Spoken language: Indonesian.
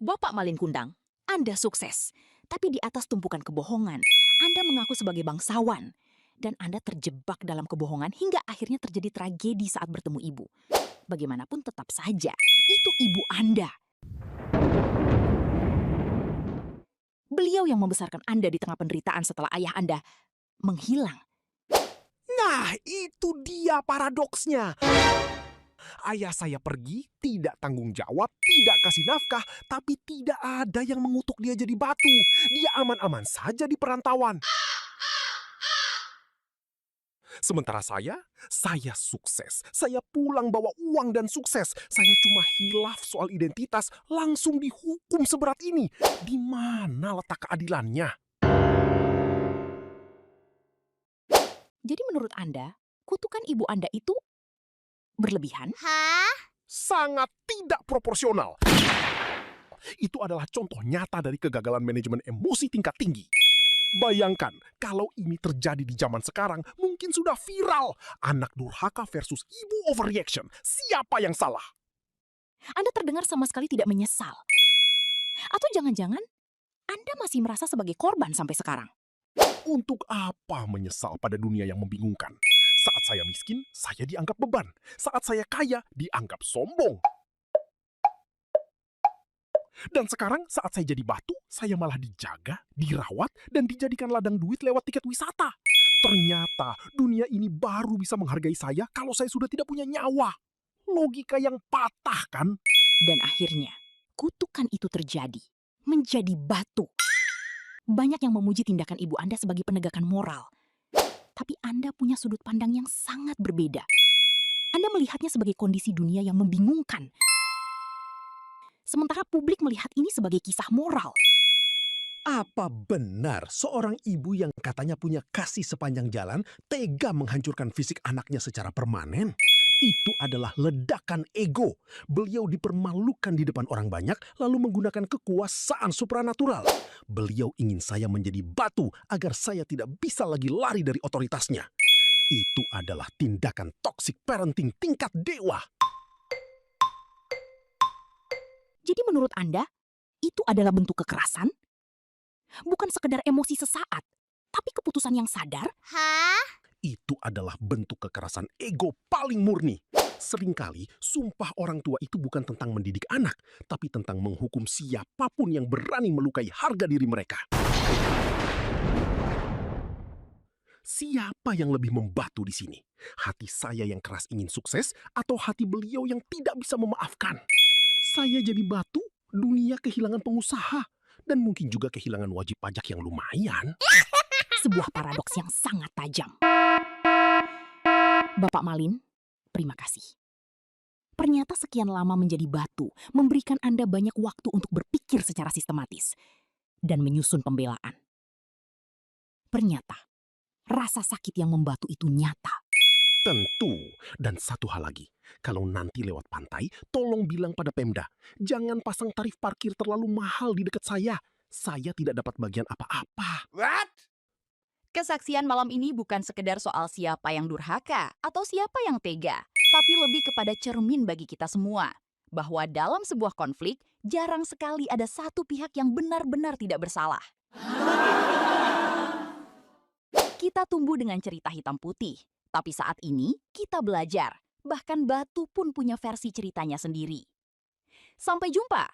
Bapak Malin Kundang, Anda sukses. Tapi di atas tumpukan kebohongan, Anda mengaku sebagai bangsawan. Dan Anda terjebak dalam kebohongan hingga akhirnya terjadi tragedi saat bertemu ibu. Bagaimanapun tetap saja, itu ibu Anda. Beliau yang membesarkan Anda di tengah penderitaan setelah ayah Anda menghilang. Nah, itu dia paradoksnya. Ayah saya pergi, tidak tanggung jawab, tidak kasih nafkah, tapi tidak ada yang mengutuk dia jadi batu. Dia aman-aman saja di perantauan. Sementara saya sukses. Saya pulang bawa uang dan sukses. Saya cuma hilaf soal identitas, langsung dihukum seberat ini. Di mana letak keadilannya? Jadi menurut Anda, kutukan ibu Anda itu berlebihan? Sangat tidak proporsional. Itu adalah contoh nyata dari kegagalan manajemen emosi tingkat tinggi. Bayangkan, kalau ini terjadi di zaman sekarang, mungkin sudah viral. Anak durhaka versus ibu overreaction. Siapa yang salah? Anda terdengar sama sekali tidak menyesal. Atau jangan-jangan Anda masih merasa sebagai korban sampai sekarang? Untuk apa menyesal pada dunia yang membingungkan? Saat saya miskin, saya dianggap beban. Saat saya kaya, dianggap sombong. Dan sekarang saat saya jadi batu, saya malah dijaga, dirawat, dan dijadikan ladang duit lewat tiket wisata. Ternyata dunia ini baru bisa menghargai saya kalau saya sudah tidak punya nyawa. Logika yang patah, kan? Dan akhirnya, kutukan itu terjadi, menjadi batu. Banyak yang memuji tindakan ibu Anda sebagai penegakan moral. Tapi Anda punya sudut pandang yang sangat berbeda. Anda melihatnya sebagai kondisi dunia yang membingungkan. Sementara publik melihat ini sebagai kisah moral. Apa benar seorang ibu yang katanya punya kasih sepanjang jalan tega menghancurkan fisik anaknya secara permanen? Itu adalah ledakan ego. Beliau dipermalukan di depan orang banyak lalu menggunakan kekuasaan supranatural. Beliau ingin saya menjadi batu agar saya tidak bisa lagi lari dari otoritasnya. Itu adalah tindakan toxic parenting tingkat dewa. Jadi menurut Anda, itu adalah bentuk kekerasan? Bukan sekedar emosi sesaat, tapi keputusan yang sadar? Itu adalah bentuk kekerasan ego paling murni. Seringkali, sumpah orang tua itu bukan tentang mendidik anak, tapi tentang menghukum siapapun yang berani melukai harga diri mereka. Siapa yang lebih membatu di sini? Hati saya yang keras ingin sukses atau hati beliau yang tidak bisa memaafkan? Saya jadi batu, dunia kehilangan pengusaha, dan mungkin juga kehilangan wajib pajak yang lumayan. Sebuah paradoks yang sangat tajam. Bapak Malin, terima kasih. Ternyata sekian lama menjadi batu memberikan Anda banyak waktu untuk berpikir secara sistematis dan menyusun pembelaan. Ternyata, rasa sakit yang membatu itu nyata. Tentu. Dan satu hal lagi, kalau nanti lewat pantai, tolong bilang pada Pemda, jangan pasang tarif parkir terlalu mahal di dekat saya. Saya tidak dapat bagian apa-apa. Kesaksian malam ini bukan sekedar soal siapa yang durhaka atau siapa yang tega, tapi lebih kepada cermin bagi kita semua. Bahwa dalam sebuah konflik, jarang sekali ada satu pihak yang benar-benar tidak bersalah. Kita tumbuh dengan cerita hitam putih, tapi saat ini kita belajar. Bahkan batu pun punya versi ceritanya sendiri. Sampai jumpa!